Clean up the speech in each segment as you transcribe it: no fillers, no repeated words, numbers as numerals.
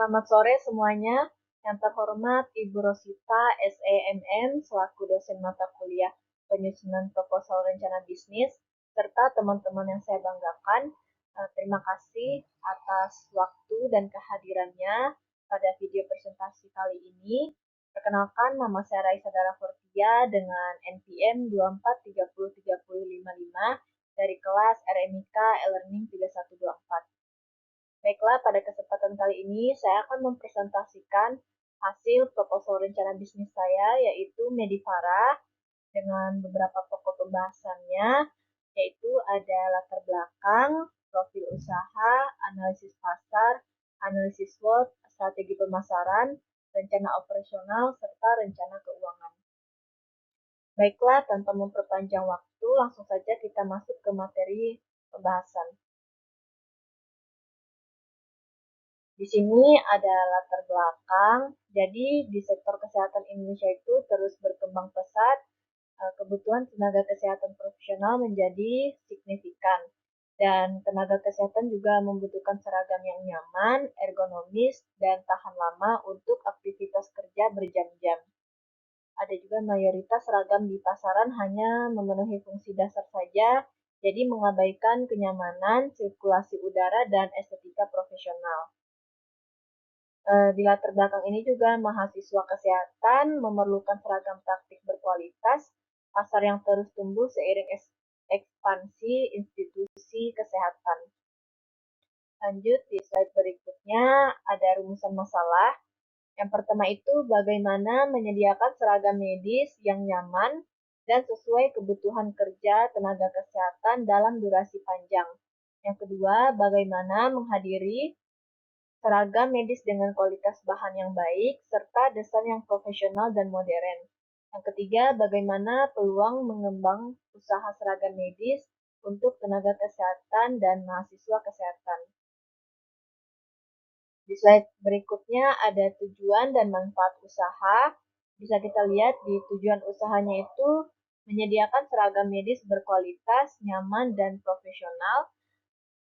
Selamat sore semuanya. Yang terhormat Ibu Rosita SEMM selaku dosen mata kuliah penyusunan proposal rencana bisnis, serta teman-teman yang saya banggakan. Terima kasih atas waktu dan kehadirannya pada video presentasi kali ini. Perkenalkan, nama saya Raisa Dara Fortia dengan NPM 24303055 dari kelas RMIK e-Learning 3124. Baiklah, pada kesempatan kali ini saya akan mempresentasikan hasil proposal rencana bisnis saya, yaitu Medivara, dengan beberapa pokok pembahasannya, yaitu ada latar belakang, profil usaha, analisis pasar, analisis SWOT, strategi pemasaran, rencana operasional, serta rencana keuangan. Baiklah, tanpa memperpanjang waktu, langsung saja kita masuk ke materi pembahasan. Di sini ada latar belakang, jadi di sektor kesehatan Indonesia itu terus berkembang pesat, kebutuhan tenaga kesehatan profesional menjadi signifikan. Dan tenaga kesehatan juga membutuhkan seragam yang nyaman, ergonomis, dan tahan lama untuk aktivitas kerja berjam-jam. Ada juga mayoritas seragam di pasaran hanya memenuhi fungsi dasar saja, jadi mengabaikan kenyamanan, sirkulasi udara, dan estetika profesional. Di latar belakang ini juga mahasiswa kesehatan memerlukan seragam praktik berkualitas, pasar yang terus tumbuh seiring ekspansi institusi kesehatan. Lanjut di slide berikutnya, ada rumusan masalah. Yang pertama itu bagaimana menyediakan seragam medis yang nyaman dan sesuai kebutuhan kerja tenaga kesehatan dalam durasi panjang. Yang kedua, bagaimana menghadiri seragam medis dengan kualitas bahan yang baik, serta desain yang profesional dan modern. Yang ketiga, bagaimana peluang mengembang usaha seragam medis untuk tenaga kesehatan dan mahasiswa kesehatan. Di slide berikutnya ada tujuan dan manfaat usaha. Bisa kita lihat di tujuan usahanya itu menyediakan seragam medis berkualitas, nyaman, dan profesional.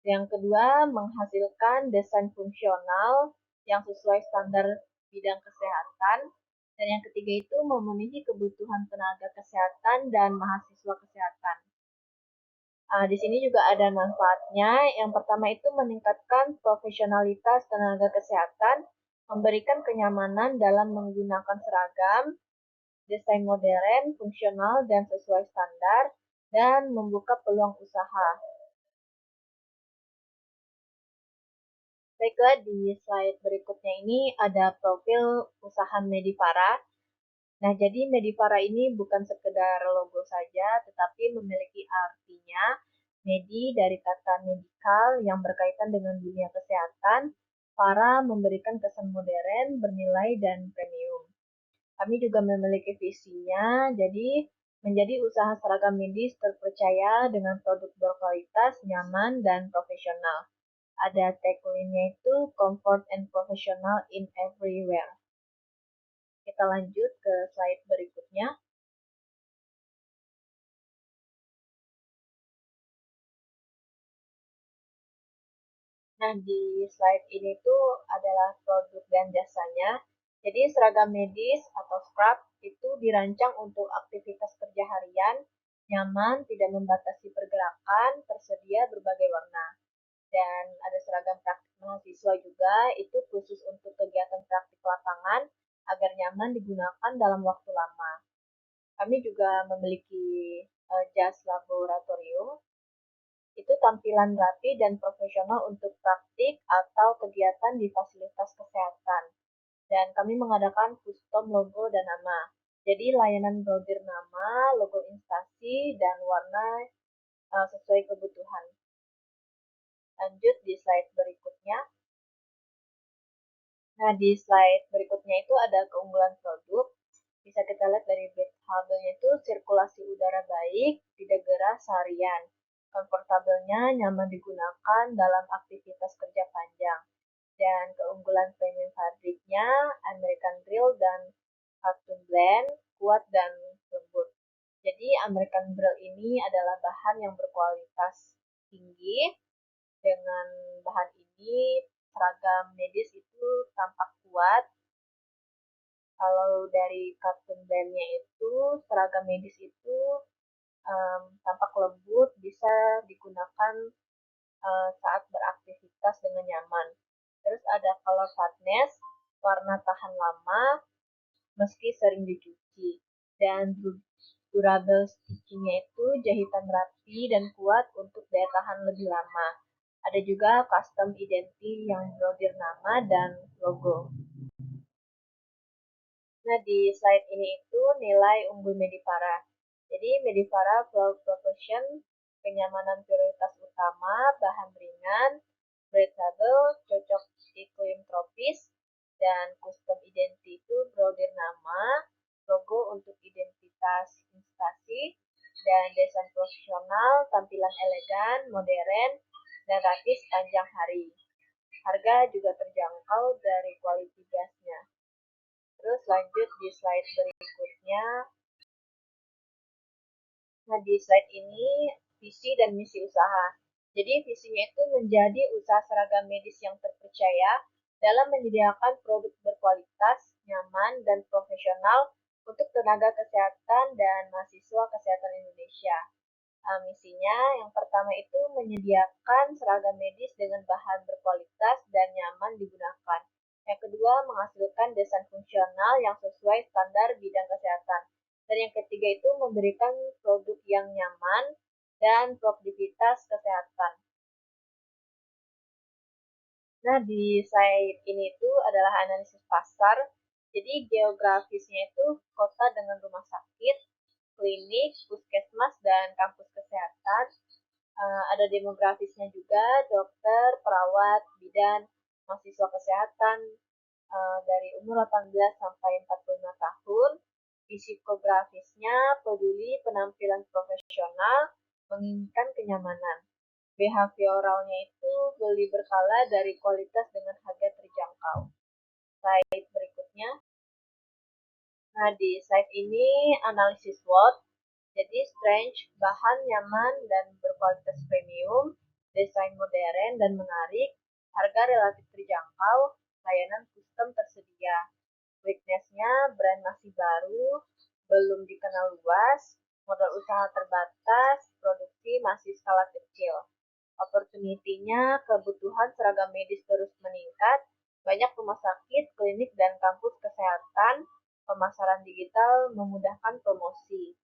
Yang kedua, menghasilkan desain fungsional yang sesuai standar bidang kesehatan. Dan yang ketiga itu memenuhi kebutuhan tenaga kesehatan dan mahasiswa kesehatan. Di sini juga ada manfaatnya. Yang pertama itu meningkatkan profesionalitas tenaga kesehatan, memberikan kenyamanan dalam menggunakan seragam, desain modern, fungsional, dan sesuai standar, dan membuka peluang usaha. Baiklah, di slide berikutnya ini ada profil usaha Medivara. Nah, jadi Medivara ini bukan sekedar logo saja, tetapi memiliki artinya. Medi dari kata medikal yang berkaitan dengan dunia kesehatan, para memberikan kesan modern, bernilai, dan premium. Kami juga memiliki visinya, jadi menjadi usaha seragam medis terpercaya dengan produk berkualitas, nyaman, dan profesional. Ada tagline-nya itu comfort and professional in everywhere. Kita lanjut ke slide berikutnya. Nah, di slide ini tuh adalah produk dan jasanya. Jadi seragam medis atau scrub itu dirancang untuk aktivitas kerja harian, nyaman, tidak membatasi pergerakan, tersedia berbagai warna. Dan ada seragam praktik mahasiswa juga, itu khusus untuk kegiatan praktik lapangan agar nyaman digunakan dalam waktu lama. Kami juga memiliki jas laboratorium, itu tampilan rapi dan profesional untuk praktik atau kegiatan di fasilitas kesehatan. Dan kami mengadakan custom logo dan nama. Jadi layanan brosur nama, logo instansi, dan warna sesuai kebutuhan. Lanjut di slide berikutnya. Nah, di slide berikutnya itu ada keunggulan produk. Bisa kita lihat dari breathable-nya itu sirkulasi udara baik, tidak gerah seharian. Komfortabelnya nyaman digunakan dalam aktivitas kerja panjang. Dan keunggulan premium fabriknya American Drill dan Cartoon Blend, kuat dan lembut. Jadi American Drill ini adalah bahan yang berkualitas tinggi. Dengan bahan ini seragam medis itu tampak kuat. Kalau dari kartun brandnya itu, seragam medis itu tampak lembut, bisa digunakan saat beraktivitas dengan nyaman. Terus ada color fastness, warna tahan lama meski sering dicuci. Dan durable stitchingnya itu jahitan rapi dan kuat untuk daya tahan lebih lama. Ada juga custom identity yang brodir nama dan logo. Nah, di slide ini itu nilai unggul Medivara. Jadi, Medivara Flow Protection, kenyamanan prioritas utama, bahan ringan, breathable, cocok iklim tropis, dan custom identity itu brodir nama, logo untuk identitas instansi, dan desain profesional, tampilan elegan, modern, dan rapi sepanjang hari. Harga juga terjangkau dari kualitas gasnya. Terus lanjut di slide berikutnya. Nah, di slide ini visi dan misi usaha. Jadi visinya itu menjadi usaha seragam medis yang terpercaya dalam menyediakan produk berkualitas, nyaman, dan profesional untuk tenaga kesehatan dan mahasiswa kesehatan Indonesia. Misinya yang pertama itu menyediakan seragam medis dengan bahan berkualitas dan nyaman digunakan. Yang kedua, menghasilkan desain fungsional yang sesuai standar bidang kesehatan. Dan yang ketiga itu memberikan produk yang nyaman dan produktivitas kesehatan. Nah, di slide ini itu adalah analisis pasar. Jadi geografisnya itu kota dengan rumah sakit, klinik, puskesmas, dan kampus kesehatan. Ada demografisnya juga, dokter, perawat, bidan, mahasiswa kesehatan dari umur 18 sampai 45 tahun. Psikografisnya peduli penampilan profesional, menginginkan kenyamanan. Behavioralnya itu beli berkala dari kualitas dengan harga terjangkau. Slide berikutnya. Nah, di slide ini analisis SWOT. Jadi strength, bahan nyaman dan berkualitas premium, desain modern dan menarik, harga relatif terjangkau, layanan sistem tersedia. Weakness-nya brand masih baru, belum dikenal luas, modal usaha terbatas, produksi masih skala kecil. Opportunity-nya kebutuhan seragam medis terus meningkat, banyak rumah sakit, klinik, dan kampus kesehatan, pemasaran digital memudahkan promosi.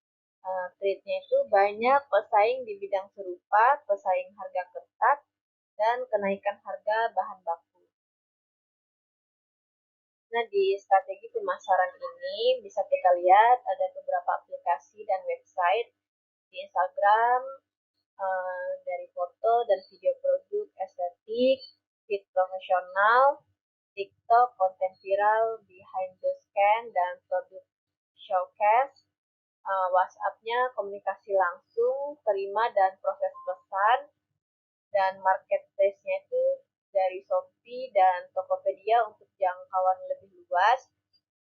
Trade-nya itu banyak pesaing di bidang serupa, pesaing harga ketat, dan kenaikan harga bahan baku. Nah, di strategi pemasaran ini bisa kita lihat ada beberapa aplikasi dan website di Instagram, dari foto dan video produk estetik, feed profesional, TikTok, konten viral, behind the scan, dan produk showcase. WhatsApp-nya komunikasi langsung, terima dan proses pesan, dan marketplace-nya itu dari Shopee dan Tokopedia untuk jangkauan lebih luas.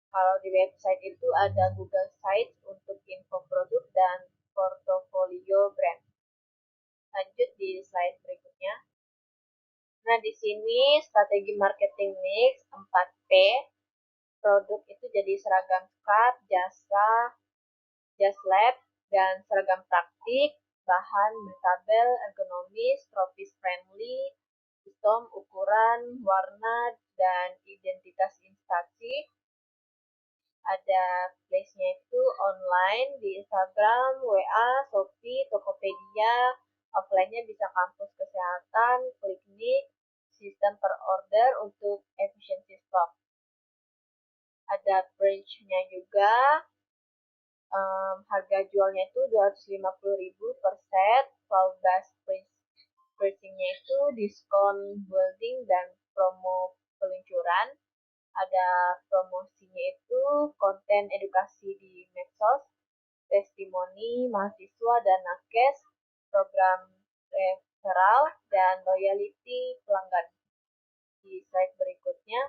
Kalau di website itu ada Google Sites untuk info produk dan portofolio brand. Lanjut di slide berikutnya. Nah, di sini strategi marketing mix 4P. Produk itu jadi seragam scarf, jasa, jas lab, dan seragam praktik, bahan breathable, ergonomis, tropis friendly, custom, ukuran, warna, dan identitas instansi. Ada place-nya itu online di Instagram, WA, Shopee, Tokopedia. Offline-nya bisa kampus kesehatan, klinik, sistem per order untuk efisiensi stok. Ada branch-nya juga. Harga jualnya itu 250.000 per set. Full base pricing-nya itu diskon building dan promo peluncuran. Ada promosinya itu konten edukasi di medsos, testimoni mahasiswa dan nakes, program referral, dan loyalty pelanggan. Di slide berikutnya.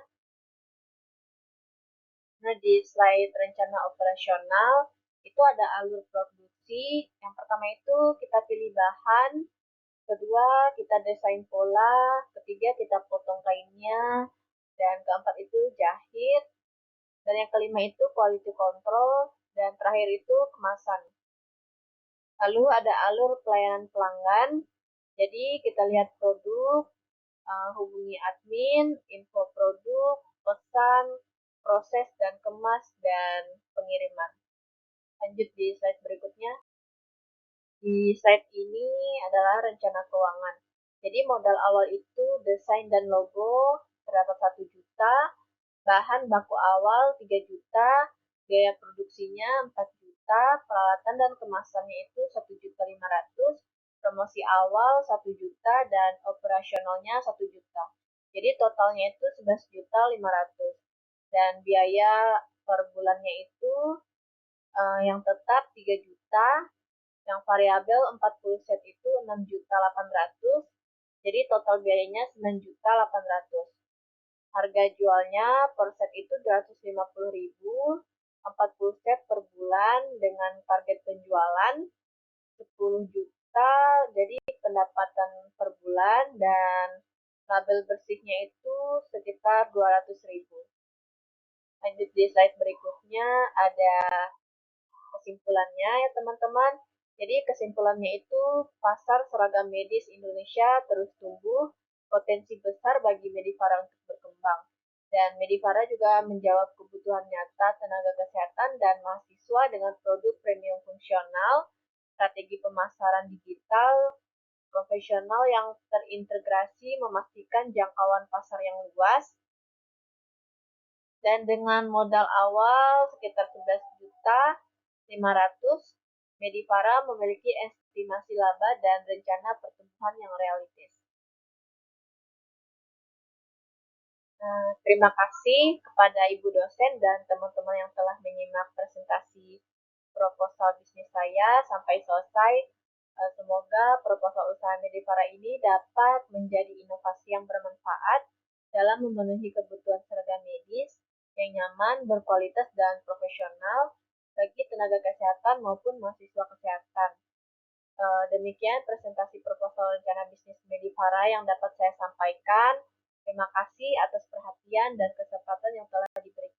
Nah, di slide rencana operasional, itu ada alur produksi. Yang pertama itu kita pilih bahan, kedua kita desain pola, ketiga kita potong kainnya, dan keempat itu jahit, dan yang kelima itu quality control, dan terakhir itu kemasan. Lalu ada alur pelayanan pelanggan, jadi kita lihat produk, hubungi admin, info produk, pesan, proses dan kemas, dan pengiriman. Lanjut di slide berikutnya. Di slide ini adalah rencana keuangan. Jadi modal awal itu desain dan logo terdapat 1 juta, bahan baku awal 3 juta, biaya produksinya 4 juta, peralatan dan kemasannya itu 1.500.000, promosi awal 1 juta, dan operasionalnya 1 juta. Jadi totalnya itu 11.500.000. Dan biaya per bulannya itu yang tetap 3 juta, yang variabel 40 set itu 6.800.000, jadi total biayanya 9.800.000. Harga jualnya per set itu 250.000, 40 set per bulan dengan target penjualan 10 juta, jadi pendapatan per bulan, dan label bersihnya itu sekitar 200.000. Lanjut di slide berikutnya, ada kesimpulannya ya teman-teman. Jadi kesimpulannya itu pasar seragam medis Indonesia terus tumbuh, potensi besar bagi Medivara untuk berkembang. Dan Medivara juga menjawab kebutuhan nyata tenaga kesehatan dan mahasiswa dengan produk premium fungsional, strategi pemasaran digital, profesional yang terintegrasi memastikan jangkauan pasar yang luas, dan dengan modal awal sekitar 11 juta 500, Medivara memiliki estimasi laba dan rencana pertumbuhan yang realistis. Terima kasih kepada Ibu dosen dan teman-teman yang telah menyimak presentasi proposal bisnis saya sampai selesai. Semoga proposal usaha Medivara ini dapat menjadi inovasi yang bermanfaat dalam memenuhi kebutuhan seragam medis yang nyaman, berkualitas, dan profesional bagi tenaga kesehatan maupun mahasiswa kesehatan. Demikian presentasi proposal rencana bisnis Medivara yang dapat saya sampaikan. Terima kasih atas perhatian dan kesempatan yang telah diberikan.